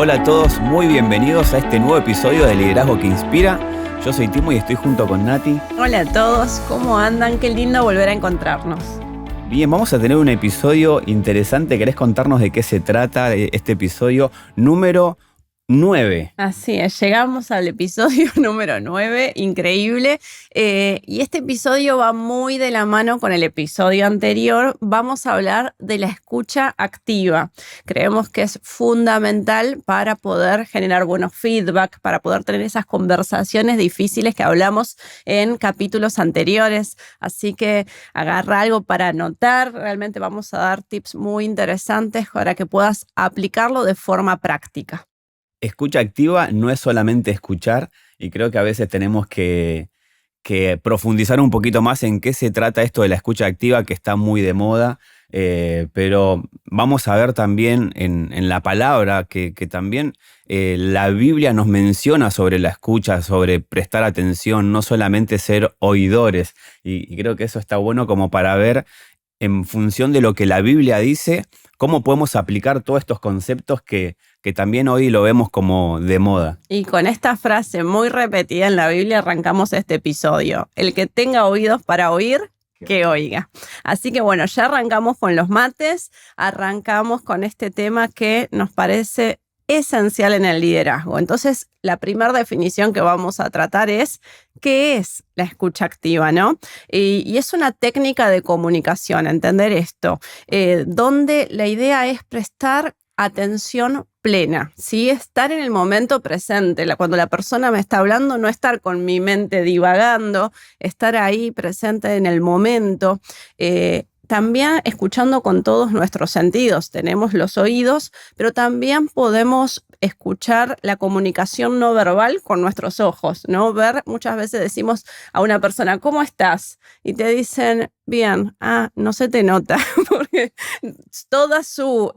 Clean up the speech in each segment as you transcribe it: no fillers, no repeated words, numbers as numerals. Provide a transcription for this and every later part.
Hola a todos, muy bienvenidos a este nuevo episodio de Liderazgo que Inspira. Yo soy Timo y estoy junto con Nati. Hola a todos, ¿cómo andan? Qué lindo volver a encontrarnos. Bien, vamos a tener un episodio interesante. ¿Querés contarnos de qué se trata este episodio número 9? Así es, llegamos al episodio número 9, increíble. Y este episodio va muy de la mano con el episodio anterior. Vamos a hablar de la escucha activa. Creemos que es fundamental para poder generar buenos feedback, para poder tener esas conversaciones difíciles que hablamos en capítulos anteriores. Así que agarra algo para anotar. Realmente vamos a dar tips muy interesantes para que puedas aplicarlo de forma práctica. Escucha activa no es solamente escuchar, y creo que a veces tenemos que profundizar un poquito más en qué se trata esto de la escucha activa, que está muy de moda, pero vamos a ver también en la palabra que también la Biblia nos menciona sobre la escucha, sobre prestar atención, no solamente ser oidores, y creo que eso está bueno como para ver en función de lo que la Biblia dice, cómo podemos aplicar todos estos conceptos que también hoy lo vemos como de moda. Y con esta frase muy repetida en la Biblia arrancamos este episodio. El que tenga oídos para oír, que oiga. Así que bueno, ya arrancamos con los mates, arrancamos con este tema que nos parece esencial en el liderazgo. Entonces, la primera definición que vamos a tratar es ¿qué es la escucha activa, no? Y es una técnica de comunicación, entender esto, donde la idea es prestar atención plena, ¿sí? Estar en el momento presente, cuando la persona me está hablando, no estar con mi mente divagando, estar ahí presente en el momento. También escuchando con todos nuestros sentidos. Tenemos los oídos, pero también podemos escuchar la comunicación no verbal con nuestros ojos, ¿no? Muchas veces decimos a una persona, ¿cómo estás? Y te dicen, bien, no se te nota, porque toda su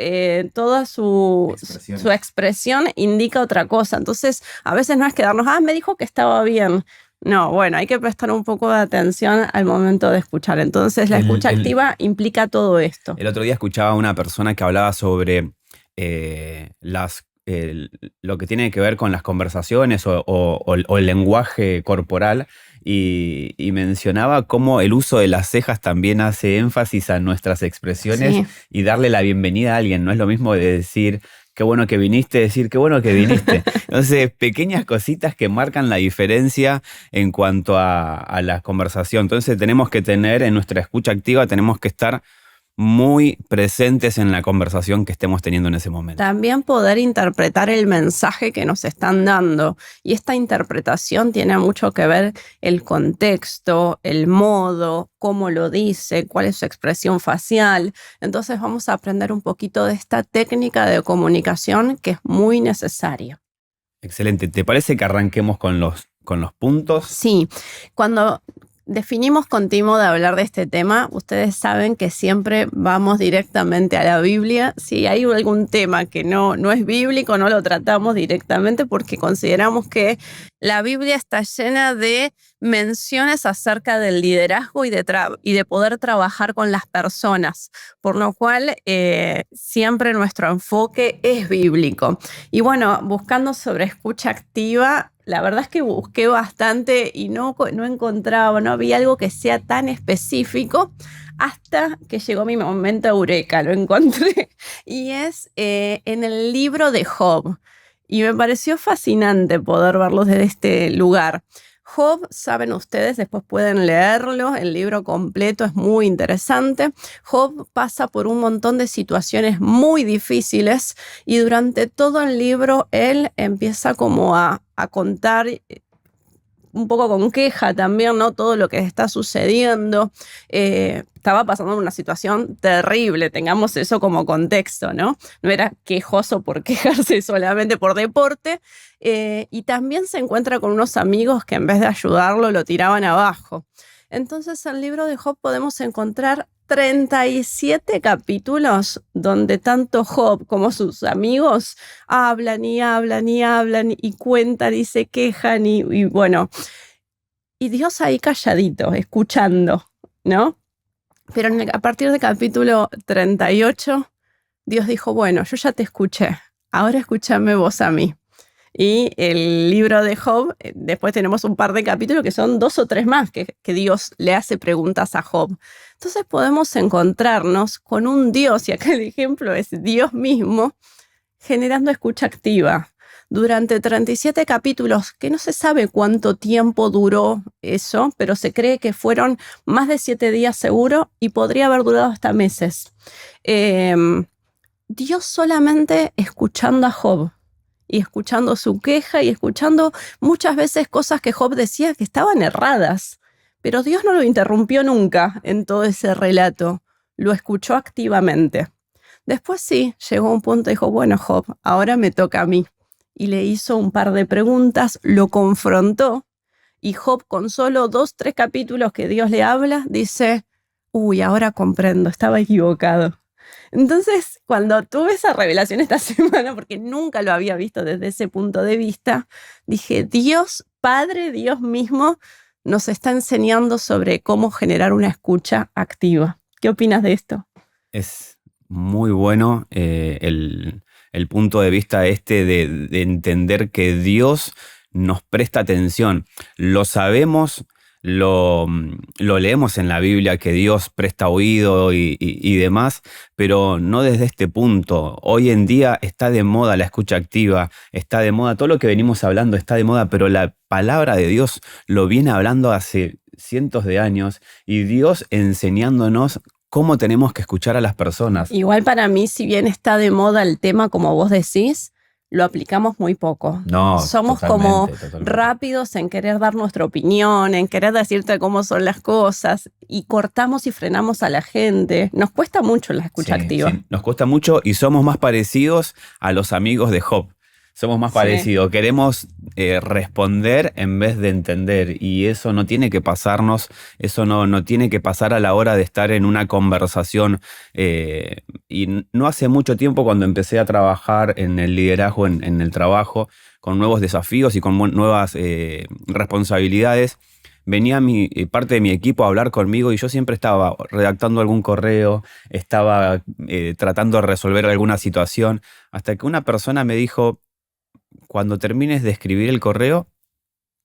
expresión indica otra cosa. Entonces, a veces no es quedarnos, me dijo que estaba bien. No, bueno, hay que prestar un poco de atención al momento de escuchar. Entonces, la escucha activa implica todo esto. El otro día escuchaba a una persona que hablaba sobre lo que tiene que ver con las conversaciones o el lenguaje corporal y mencionaba cómo el uso de las cejas también hace énfasis a nuestras expresiones, sí, y darle la bienvenida a alguien. No es lo mismo de decir qué bueno que viniste, decir qué bueno que viniste. Entonces, pequeñas cositas que marcan la diferencia en cuanto a la conversación. Entonces, tenemos que tener en nuestra escucha activa, tenemos que estar muy presentes en la conversación que estemos teniendo en ese momento. También poder interpretar el mensaje que nos están dando. Y esta interpretación tiene mucho que ver el contexto, el modo, cómo lo dice, cuál es su expresión facial. Entonces vamos a aprender un poquito de esta técnica de comunicación que es muy necesaria. Excelente. ¿Te parece que arranquemos con los puntos? Sí. Cuando definimos con Timo de hablar de este tema, ustedes saben que siempre vamos directamente a la Biblia. Si hay algún tema que no es bíblico, no lo tratamos directamente porque consideramos que la Biblia está llena de menciones acerca del liderazgo y de poder trabajar con las personas, por lo cual siempre nuestro enfoque es bíblico. Y bueno, buscando sobre escucha activa, la verdad es que busqué bastante y no encontraba, no había algo que sea tan específico hasta que llegó mi momento eureka, lo encontré. Y es en el libro de Job. Y me pareció fascinante poder verlo desde este lugar. Job, saben ustedes, después pueden leerlo, el libro completo es muy interesante. Job pasa por un montón de situaciones muy difíciles y durante todo el libro él empieza como a contar un poco con queja también, ¿no? Todo lo que está sucediendo. Estaba pasando una situación terrible, tengamos eso como contexto, ¿no? No era quejoso por quejarse solamente por deporte. Y también se encuentra con unos amigos que en vez de ayudarlo lo tiraban abajo. Entonces en el libro de Job podemos encontrar 37 capítulos donde tanto Job como sus amigos hablan y hablan y hablan y cuentan y se quejan y bueno, y Dios ahí calladito, escuchando, ¿no? Pero a partir del capítulo 38, Dios dijo, bueno, yo ya te escuché, ahora escúchame vos a mí. Y el libro de Job, después tenemos un par de capítulos que son 2 o 3 más que Dios le hace preguntas a Job. Entonces podemos encontrarnos con un Dios, y acá el ejemplo es Dios mismo, generando escucha activa. Durante 37 capítulos, que no se sabe cuánto tiempo duró eso, pero se cree que fueron más de 7 días seguro y podría haber durado hasta meses. Dios solamente escuchando a Job y escuchando su queja y escuchando muchas veces cosas que Job decía que estaban erradas, pero Dios no lo interrumpió nunca en todo ese relato, lo escuchó activamente. Después sí, llegó un punto y dijo, bueno Job, ahora me toca a mí. Y le hizo un par de preguntas, lo confrontó, y Job con solo 2, 3 capítulos que Dios le habla, dice, uy, ahora comprendo, estaba equivocado. Entonces, cuando tuve esa revelación esta semana, porque nunca lo había visto desde ese punto de vista, dije, Dios, Padre, Dios mismo, nos está enseñando sobre cómo generar una escucha activa. ¿Qué opinas de esto? Es muy bueno el punto de vista de entender que Dios nos presta atención. Lo sabemos, lo leemos en la Biblia, que Dios presta oído y demás, pero no desde este punto. Hoy en día está de moda la escucha activa, está de moda, todo lo que venimos hablando está de moda, pero la palabra de Dios lo viene hablando hace cientos de años, y Dios enseñándonos cómo tenemos que escuchar a las personas. Igual para mí, si bien está de moda el tema, como vos decís, lo aplicamos muy poco. No, somos como rápidos en querer dar nuestra opinión, en querer decirte cómo son las cosas, y cortamos y frenamos a la gente. Nos cuesta mucho la escucha activa. Sí, nos cuesta mucho y somos más parecidos a los amigos de Job. Somos más parecidos, queremos responder en vez de entender, y eso no tiene que pasarnos, eso no tiene que pasar a la hora de estar en una conversación. Y no hace mucho tiempo, cuando empecé a trabajar en el liderazgo, en el trabajo, con nuevos desafíos y con nuevas responsabilidades, venía parte de mi equipo a hablar conmigo, y yo siempre estaba redactando algún correo, estaba tratando de resolver alguna situación, hasta que una persona me dijo, cuando termines de escribir el correo,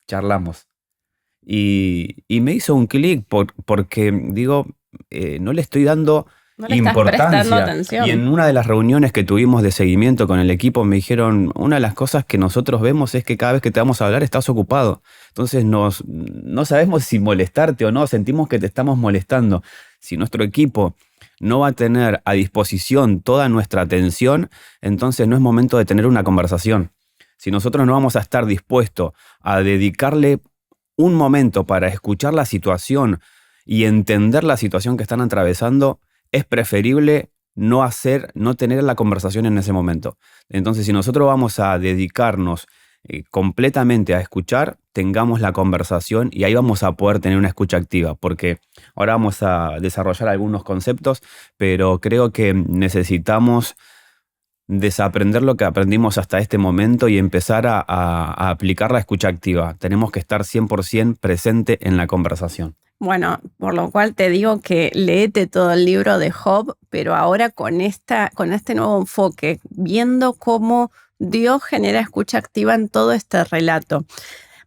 charlamos. Y me hizo un clic porque digo, no le estoy dando importancia. Y en una de las reuniones que tuvimos de seguimiento con el equipo me dijeron, una de las cosas que nosotros vemos es que cada vez que te vamos a hablar estás ocupado. Entonces no sabemos si molestarte o no, sentimos que te estamos molestando. Si nuestro equipo no va a tener a disposición toda nuestra atención, entonces no es momento de tener una conversación. Si nosotros no vamos a estar dispuestos a dedicarle un momento para escuchar la situación y entender la situación que están atravesando, es preferible no tener la conversación en ese momento. Entonces, si nosotros vamos a dedicarnos completamente a escuchar, tengamos la conversación, y ahí vamos a poder tener una escucha activa, porque ahora vamos a desarrollar algunos conceptos, pero creo que necesitamos desaprender lo que aprendimos hasta este momento y empezar a aplicar la escucha activa. Tenemos que estar 100% presente en la conversación. Bueno, por lo cual te digo que léete todo el libro de Job, pero ahora con este nuevo enfoque, viendo cómo Dios genera escucha activa en todo este relato.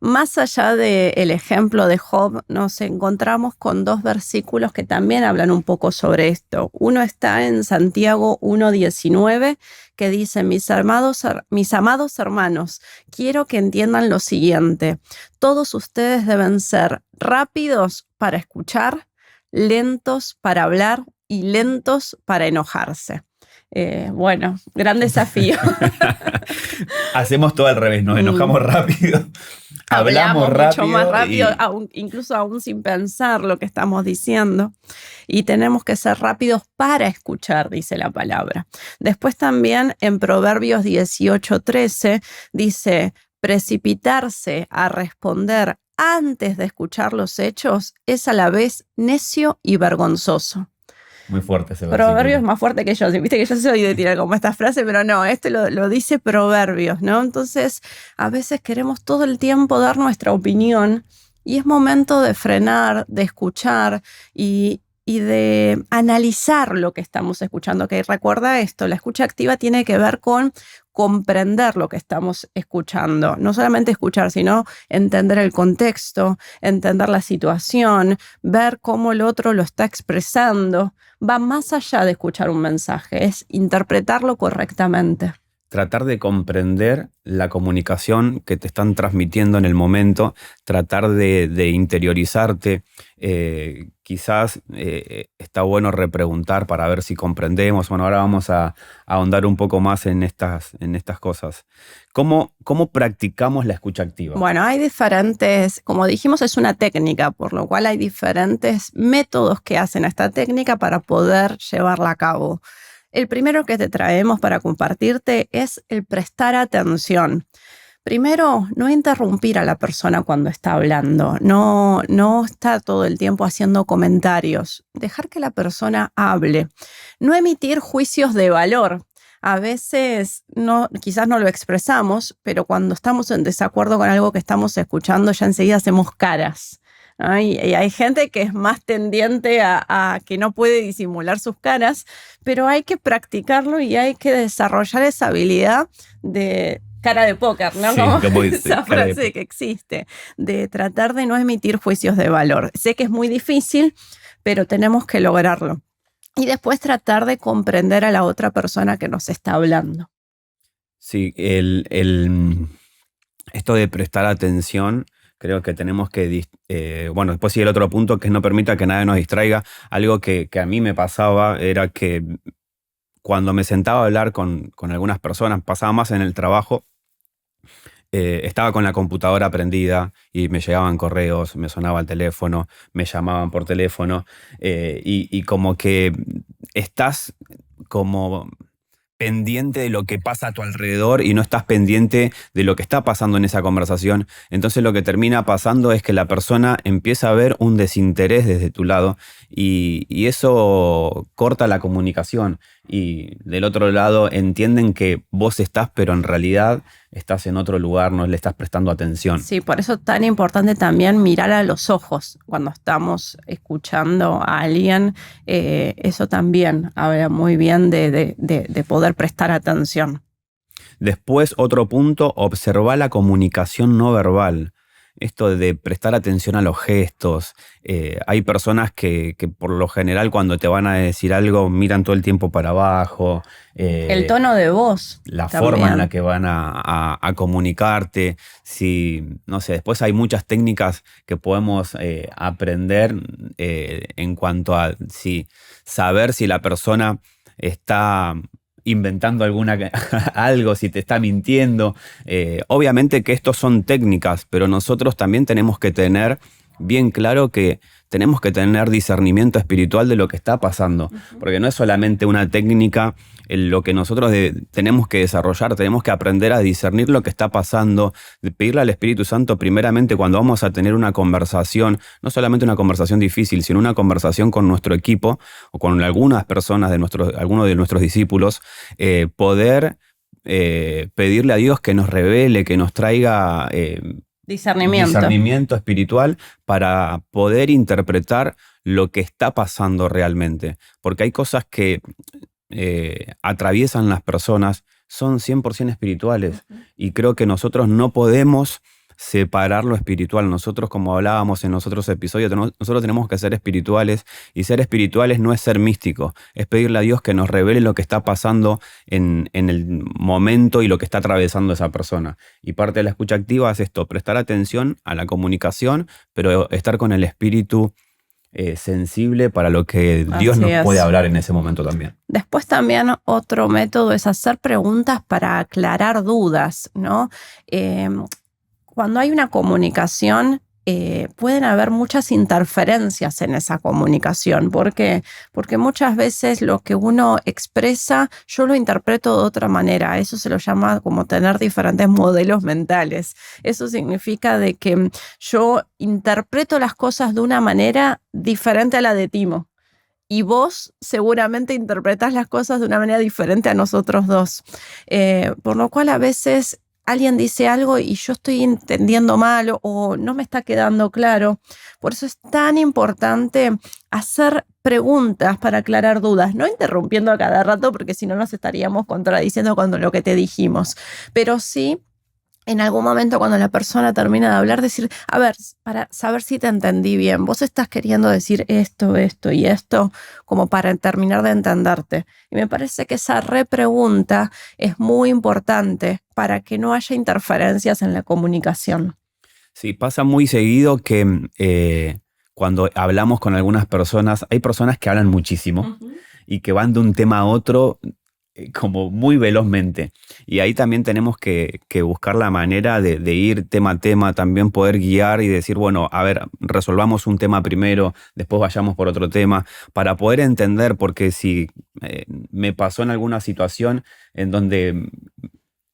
Más allá del ejemplo de Job, nos encontramos con 2 versículos que también hablan un poco sobre esto. Uno está en Santiago 1:19, que dice, mis amados hermanos, quiero que entiendan lo siguiente. Todos ustedes deben ser rápidos para escuchar, lentos para hablar y lentos para enojarse. Bueno, gran desafío. Hacemos todo al revés, nos enojamos rápido. Hablamos rápido, mucho más rápido, incluso aún sin pensar lo que estamos diciendo. Y tenemos que ser rápidos para escuchar, dice la palabra. Después también en Proverbios 18:13 dice, precipitarse a responder antes de escuchar los hechos es a la vez necio y vergonzoso. Muy fuerte ese versículo. Proverbios es más fuerte que yo. Viste que yo soy de tirar como esta frase, pero no, lo dice Proverbios, ¿no? Entonces, a veces queremos todo el tiempo dar nuestra opinión, y es momento de frenar, de escuchar y y de analizar lo que estamos escuchando. Que recuerda esto, la escucha activa tiene que ver con comprender lo que estamos escuchando. No solamente escuchar, sino entender el contexto, entender la situación, ver cómo el otro lo está expresando. Va más allá de escuchar un mensaje, es interpretarlo correctamente. Tratar de comprender la comunicación que te están transmitiendo en el momento, tratar de interiorizarte. Quizás está bueno repreguntar para ver si comprendemos. Bueno, ahora vamos a ahondar un poco más en estas cosas. ¿Cómo practicamos la escucha activa? Bueno, hay diferentes, como dijimos, es una técnica, por lo cual hay diferentes métodos que hacen esta técnica para poder llevarla a cabo. El primero que te traemos para compartirte es el prestar atención. Primero, no interrumpir a la persona cuando está hablando, no estar todo el tiempo haciendo comentarios, dejar que la persona hable, no emitir juicios de valor. A veces quizás no lo expresamos, pero cuando estamos en desacuerdo con algo que estamos escuchando, ya enseguida hacemos caras. Y hay gente que es más tendiente a que no puede disimular sus caras, pero hay que practicarlo y hay que desarrollar esa habilidad de cara de póker, ¿no? Sí, Como esa frase que existe, de tratar de no emitir juicios de valor. Sé que es muy difícil, pero tenemos que lograrlo. Y después tratar de comprender a la otra persona que nos está hablando. Sí, esto de prestar atención, creo que tenemos que, bueno, después sigue el otro punto, que es no permita que nadie nos distraiga. Algo que a mí me pasaba era que cuando me sentaba a hablar con algunas personas, pasaba más en el trabajo, estaba con la computadora prendida y me llegaban correos, me sonaba el teléfono, me llamaban por teléfono, y como que estás como pendiente de lo que pasa a tu alrededor y no estás pendiente de lo que está pasando en esa conversación. Entonces lo que termina pasando es que la persona empieza a ver un desinterés desde tu lado y eso corta la comunicación. Y del otro lado entienden que vos estás, pero en realidad estás en otro lugar, no le estás prestando atención. Sí, por eso es tan importante también mirar a los ojos cuando estamos escuchando a alguien. Eso también habla muy bien de poder prestar atención. Después, otro punto, observar la comunicación no verbal. Esto de prestar atención a los gestos. Hay personas que por lo general cuando te van a decir algo miran todo el tiempo para abajo. El tono de voz. La también. forma en la que van a comunicarte. Si, no sé, después hay muchas técnicas que podemos aprender en cuanto a saber si la persona está inventando algo, si te está mintiendo. Obviamente que estos son técnicas, pero nosotros también tenemos que tener bien claro que tenemos que tener discernimiento espiritual de lo que está pasando, porque no es solamente una técnica lo que nosotros tenemos que desarrollar, tenemos que aprender a discernir lo que está pasando, de pedirle al Espíritu Santo primeramente cuando vamos a tener una conversación, no solamente una conversación difícil, sino una conversación con nuestro equipo o con algunas personas algunos de nuestros discípulos, poder pedirle a Dios que nos revele, que nos traiga discernimiento espiritual para poder interpretar lo que está pasando realmente. Porque hay cosas que atraviesan las personas, son 100% espirituales. Y creo que nosotros no podemos separar lo espiritual. Nosotros, como hablábamos en los otros episodios, nosotros tenemos que ser espirituales, y ser espirituales no es ser místicos, es pedirle a Dios que nos revele lo que está pasando en el momento y lo que está atravesando esa persona. Y parte de la escucha activa es esto, prestar atención a la comunicación, pero estar con el espíritu sensible para lo que Dios nos puede hablar en ese momento también. Después también otro método es hacer preguntas para aclarar dudas, ¿no? Cuando hay una comunicación, pueden haber muchas interferencias en esa comunicación. ¿Por qué? Porque muchas veces lo que uno expresa, yo lo interpreto de otra manera. Eso se lo llama como tener diferentes modelos mentales. Eso significa de que yo interpreto las cosas de una manera diferente a la de Timo. Y vos seguramente interpretás las cosas de una manera diferente a nosotros dos. Por lo cual a veces alguien dice algo y yo estoy entendiendo mal o no me está quedando claro. Por eso es tan importante hacer preguntas para aclarar dudas, no interrumpiendo a cada rato, porque si no nos estaríamos contradiciendo con lo que te dijimos, pero sí en algún momento cuando la persona termina de hablar, decir, a ver, para saber si te entendí bien, vos estás queriendo decir esto, esto y esto, como para terminar de entenderte. Y me parece que esa repregunta es muy importante para que no haya interferencias en la comunicación. Sí, pasa muy seguido que cuando hablamos con algunas personas, hay personas que hablan muchísimo y que van de un tema a otro como muy velozmente. Y ahí también tenemos que buscar la manera de ir tema a tema, también poder guiar y decir, bueno, a ver, resolvamos un tema primero, después vayamos por otro tema, para poder entender, porque si me pasó en alguna situación en donde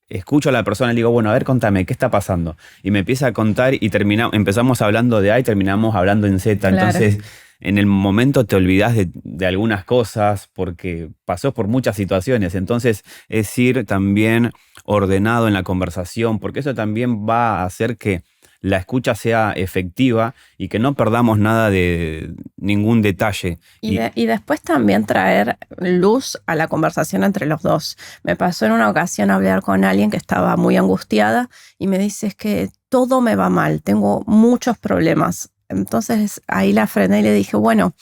escucho a la persona y le digo, bueno, a ver, contame, ¿qué está pasando? Y me empieza a contar y empezamos hablando de A y terminamos hablando en Z. Claro. Entonces, en el momento te olvidás de algunas cosas porque pasó por muchas situaciones. Entonces, es ir también ordenado en la conversación, porque eso también va a hacer que la escucha sea efectiva y que no perdamos nada de ningún detalle. Y después también traer luz a la conversación entre los dos. Me pasó en una ocasión hablar con alguien que estaba muy angustiada y me dice, es que todo me va mal, tengo muchos problemas. Entonces ahí la frené y le dije, bueno,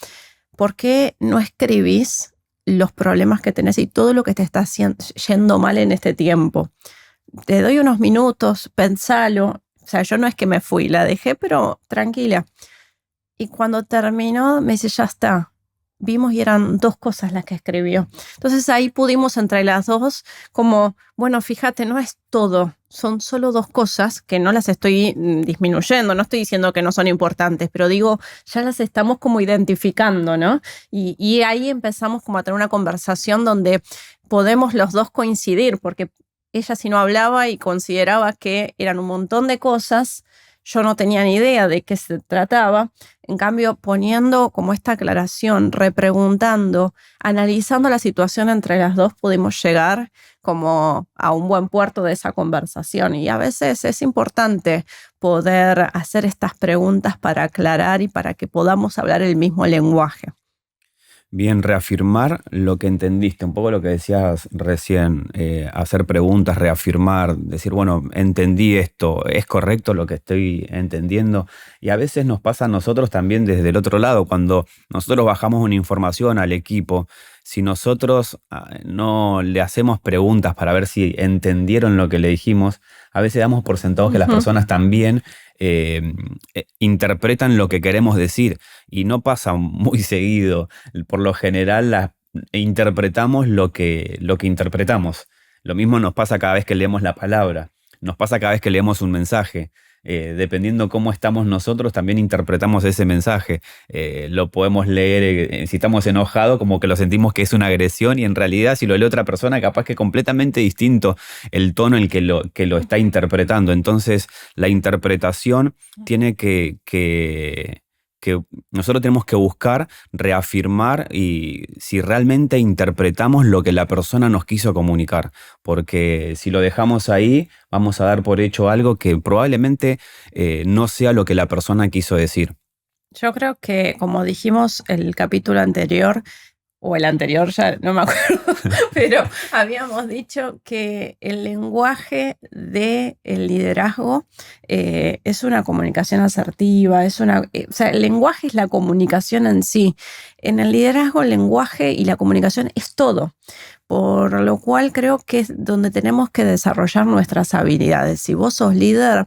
¿por qué no escribís los problemas que tenés y todo lo que te está yendo mal en este tiempo? Te doy unos minutos, pensalo. O sea, yo no es que me fui, la dejé, pero tranquila. Y cuando terminó, me dice, ya está. Vimos y eran 2 cosas las que escribió. Entonces ahí pudimos entre las dos, como, bueno, fíjate, no es todo, son solo 2 cosas que no las estoy disminuyendo, no estoy diciendo que no son importantes, pero digo, ya las estamos como identificando, ¿no? Y ahí empezamos como a tener una conversación donde podemos los dos coincidir, porque ella si no hablaba y consideraba que eran un montón de cosas, yo no tenía ni idea de qué se trataba. En cambio, poniendo como esta aclaración, repreguntando, analizando la situación entre las dos, pudimos llegar como a un buen puerto de esa conversación. Y a veces es importante poder hacer estas preguntas para aclarar y para que podamos hablar el mismo lenguaje. Bien, reafirmar lo que entendiste, un poco lo que decías recién, hacer preguntas, reafirmar, decir, bueno, entendí esto, ¿es correcto lo que estoy entendiendo? Y a veces nos pasa a nosotros también desde el otro lado, cuando nosotros bajamos una información al equipo, si nosotros no le hacemos preguntas para ver si entendieron lo que le dijimos, a veces damos por sentado que las personas también interpretan lo que queremos decir y no pasa muy seguido. Por lo general interpretamos lo que interpretamos. Lo mismo nos pasa cada vez que leemos la palabra, nos pasa cada vez que leemos un mensaje. Dependiendo cómo estamos nosotros, también interpretamos ese mensaje. Lo podemos leer, si estamos enojados, como que lo sentimos que es una agresión y en realidad si lo lee otra persona, capaz que es completamente distinto el tono en el que lo está interpretando. Entonces, la interpretación tiene que nosotros tenemos que buscar reafirmar y si realmente interpretamos lo que la persona nos quiso comunicar, porque si lo dejamos ahí vamos a dar por hecho algo que probablemente no sea lo que la persona quiso decir. Yo creo que, como dijimos el capítulo anterior, o el anterior, ya no me acuerdo, pero habíamos dicho que el lenguaje del liderazgo es una comunicación asertiva, o sea, el lenguaje es la comunicación en sí. En el liderazgo, el lenguaje y la comunicación es todo, por lo cual creo que es donde tenemos que desarrollar nuestras habilidades. Si vos sos líder,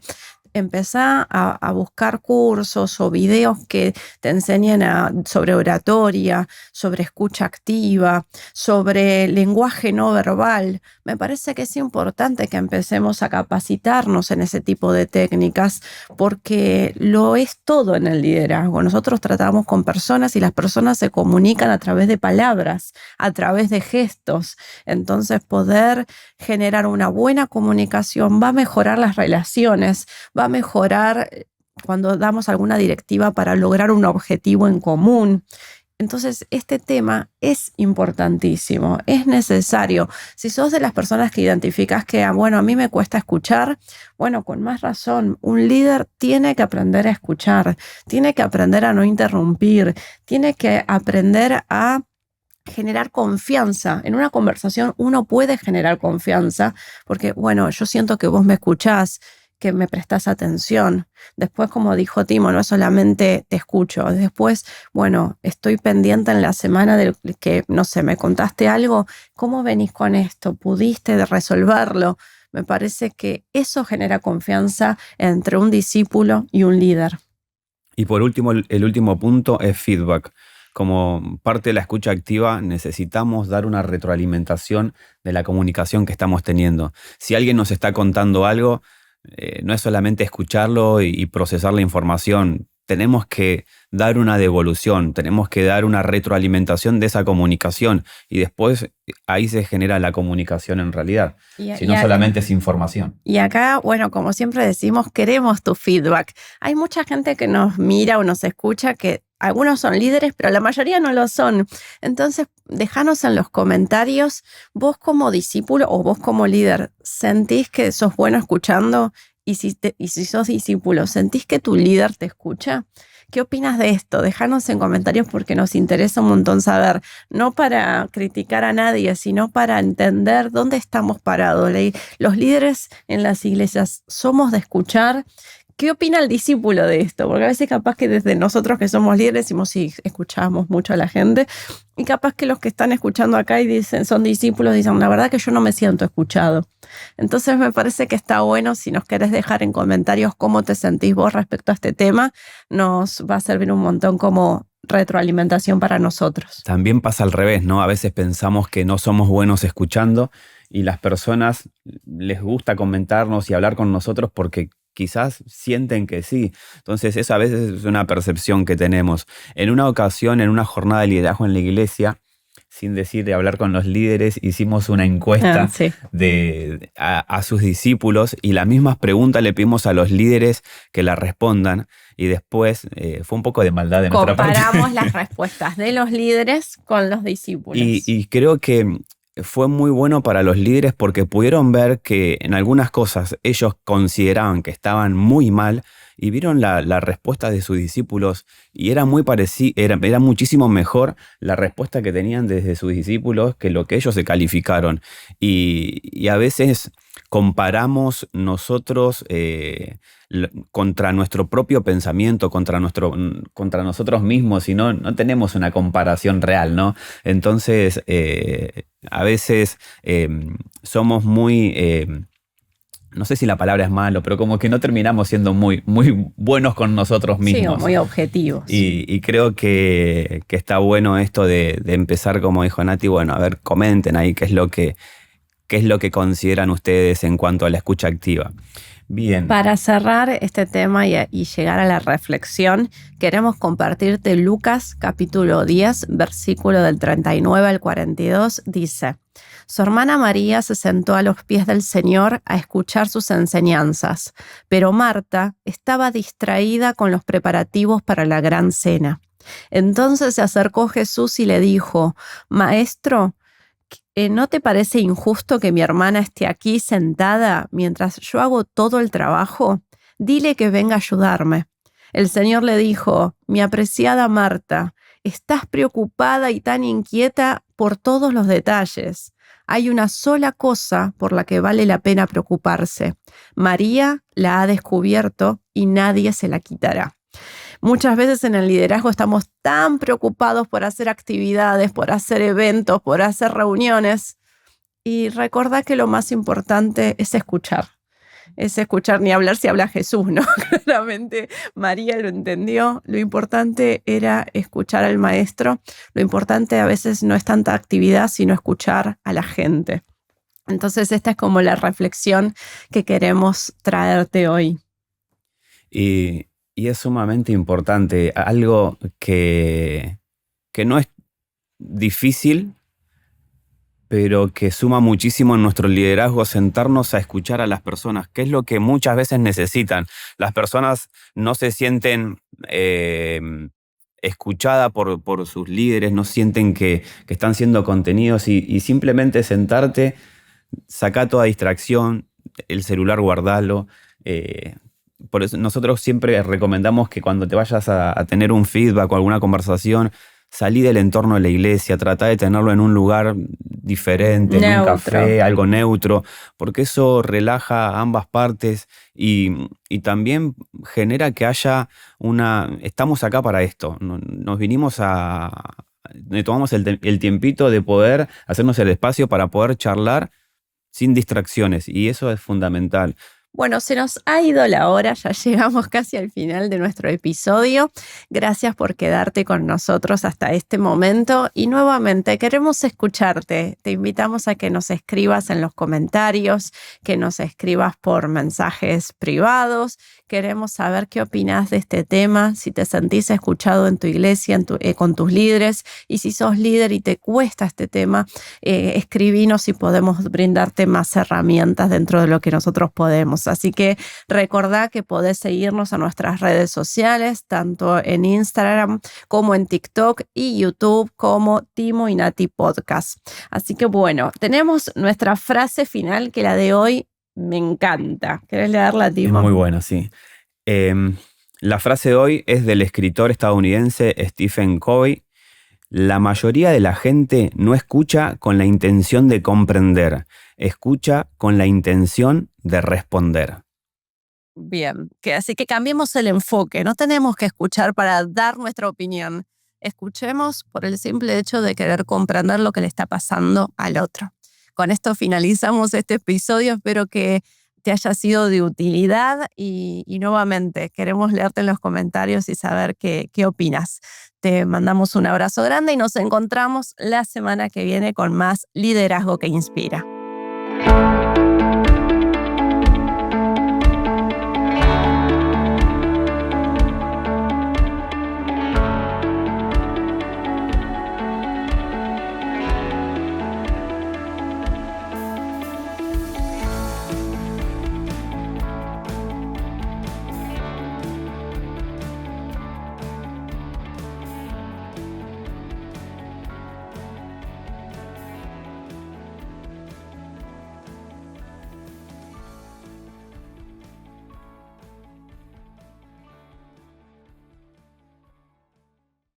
empezá a buscar cursos o videos que te enseñen sobre oratoria, sobre escucha activa, sobre lenguaje no verbal. Me parece que es importante que empecemos a capacitarnos en ese tipo de técnicas porque lo es todo en el liderazgo. Nosotros tratamos con personas y las personas se comunican a través de palabras, a través de gestos. Entonces, poder generar una buena comunicación va a mejorar las relaciones, va a mejorar cuando damos alguna directiva para lograr un objetivo en común. Entonces, este tema es importantísimo, es necesario. Si sos de las personas que identificas que, bueno, a mí me cuesta escuchar, bueno, con más razón, un líder tiene que aprender a escuchar, tiene que aprender a no interrumpir, tiene que aprender a generar confianza. En una conversación uno puede generar confianza porque, bueno, yo siento que vos me escuchás, que me prestás atención. Después, como dijo Timo, no es solamente te escucho. Después, bueno, estoy pendiente en la semana de que, no sé, me contaste algo. ¿Cómo venís con esto? ¿Pudiste resolverlo? Me parece que eso genera confianza entre un discípulo y un líder. Y por último, el último punto es feedback. Como parte de la escucha activa, necesitamos dar una retroalimentación de la comunicación que estamos teniendo. Si alguien nos está contando algo, no es solamente escucharlo y procesar la información. Tenemos que dar una devolución, tenemos que dar una retroalimentación de esa comunicación y después ahí se genera la comunicación en realidad. Si no solamente es información. Y acá, bueno, como siempre decimos, queremos tu feedback. Hay mucha gente que nos mira o nos escucha que algunos son líderes, pero la mayoría no lo son. Entonces, déjanos en los comentarios, vos como discípulo o vos como líder, ¿sentís que sos bueno escuchando? Y si sos discípulo, ¿sentís que tu líder te escucha? ¿Qué opinas de esto? Déjanos en comentarios porque nos interesa un montón saber, no para criticar a nadie, sino para entender dónde estamos parados. Los líderes en las iglesias somos de escuchar. ¿Qué opina el discípulo de esto? Porque a veces capaz que desde nosotros que somos líderes decimos, sí, escuchamos mucho a la gente. Y capaz que los que están escuchando acá y dicen, son discípulos, dicen, la verdad que yo no me siento escuchado. Entonces me parece que está bueno, si nos querés dejar en comentarios cómo te sentís vos respecto a este tema, nos va a servir un montón como retroalimentación para nosotros. También pasa al revés, ¿no? A veces pensamos que no somos buenos escuchando y las personas les gusta comentarnos y hablar con nosotros porque quizás sienten que sí. Entonces, eso a veces es una percepción que tenemos. En una ocasión, en una jornada de liderazgo en la iglesia, sin decir de hablar con los líderes, hicimos una encuesta sí. a sus discípulos y las mismas preguntas le pedimos a los líderes que las respondan y después fue un poco de maldad de nuestra parte. Comparamos las respuestas de los líderes con los discípulos. Y creo que fue muy bueno para los líderes porque pudieron ver que en algunas cosas ellos consideraban que estaban muy mal y vieron la respuesta de sus discípulos y era muy parecido, era muchísimo mejor la respuesta que tenían desde sus discípulos que lo que ellos se calificaron. Y a veces comparamos nosotros contra nuestro propio pensamiento, contra nosotros mismos, y no tenemos una comparación real, ¿no? Entonces, a veces somos muy... no sé si la palabra es malo, pero como que no terminamos siendo muy, muy buenos con nosotros mismos. Sí, muy objetivos. Y creo que está bueno esto de empezar, como dijo Nati, bueno, a ver, comenten ahí qué es lo que consideran ustedes en cuanto a la escucha activa. Bien. Para cerrar este tema y llegar a la reflexión, queremos compartirte Lucas capítulo 10, versículo del 39 al 42, dice: Su hermana María se sentó a los pies del Señor a escuchar sus enseñanzas, pero Marta estaba distraída con los preparativos para la gran cena. Entonces se acercó Jesús y le dijo: Maestro, ¿no te parece injusto que mi hermana esté aquí sentada mientras yo hago todo el trabajo? Dile que venga a ayudarme. El Señor le dijo: Mi apreciada Marta, estás preocupada y tan inquieta por todos los detalles. Hay una sola cosa por la que vale la pena preocuparse. María la ha descubierto y nadie se la quitará. Muchas veces en el liderazgo estamos tan preocupados por hacer actividades, por hacer eventos, por hacer reuniones. Y recordá que lo más importante es escuchar. Es escuchar, ni hablar si habla Jesús, ¿no? Claramente María lo entendió. Lo importante era escuchar al maestro. Lo importante a veces no es tanta actividad, sino escuchar a la gente. Entonces esta es como la reflexión que queremos traerte hoy. Y es sumamente importante, algo que no es difícil, pero que suma muchísimo en nuestro liderazgo, sentarnos a escuchar a las personas, que es lo que muchas veces necesitan. Las personas no se sienten escuchada por sus líderes, no sienten que están siendo contenidos y simplemente sentarte, saca toda distracción, el celular guardalo. Por eso nosotros siempre recomendamos que cuando te vayas a tener un feedback o alguna conversación, salí del entorno de la iglesia, trata de tenerlo en un lugar diferente, en un café, algo neutro, porque eso relaja a ambas partes y también genera que haya estamos acá para esto, nos vinimos tomamos el tiempito de poder hacernos el espacio para poder charlar sin distracciones y eso es fundamental. Bueno, se nos ha ido la hora, ya llegamos casi al final de nuestro episodio. Gracias por quedarte con nosotros hasta este momento y nuevamente queremos escucharte. Te invitamos a que nos escribas en los comentarios, que nos escribas por mensajes privados. Queremos saber qué opinas de este tema, si te sentís escuchado en tu iglesia, con tus líderes, y si sos líder y te cuesta este tema, escribinos y podemos brindarte más herramientas dentro de lo que nosotros podemos. Así que recordá que podés seguirnos a nuestras redes sociales, tanto en Instagram como en TikTok y YouTube como Timo y Nati Podcast. Así que bueno, tenemos nuestra frase final, que la de hoy me encanta. ¿Querés leerla, Timo? Es muy buena, sí. La frase de hoy es del escritor estadounidense Stephen Covey. La mayoría de la gente no escucha con la intención de comprender, escucha con la intención de responder. Bien, así que cambiemos el enfoque. No tenemos que escuchar para dar nuestra opinión. Escuchemos por el simple hecho de querer comprender lo que le está pasando al otro. Con esto finalizamos este episodio. Espero que te haya sido de utilidad y nuevamente queremos leerte en los comentarios y saber qué opinas. Te mandamos un abrazo grande y nos encontramos la semana que viene con más Liderazgo que Inspira.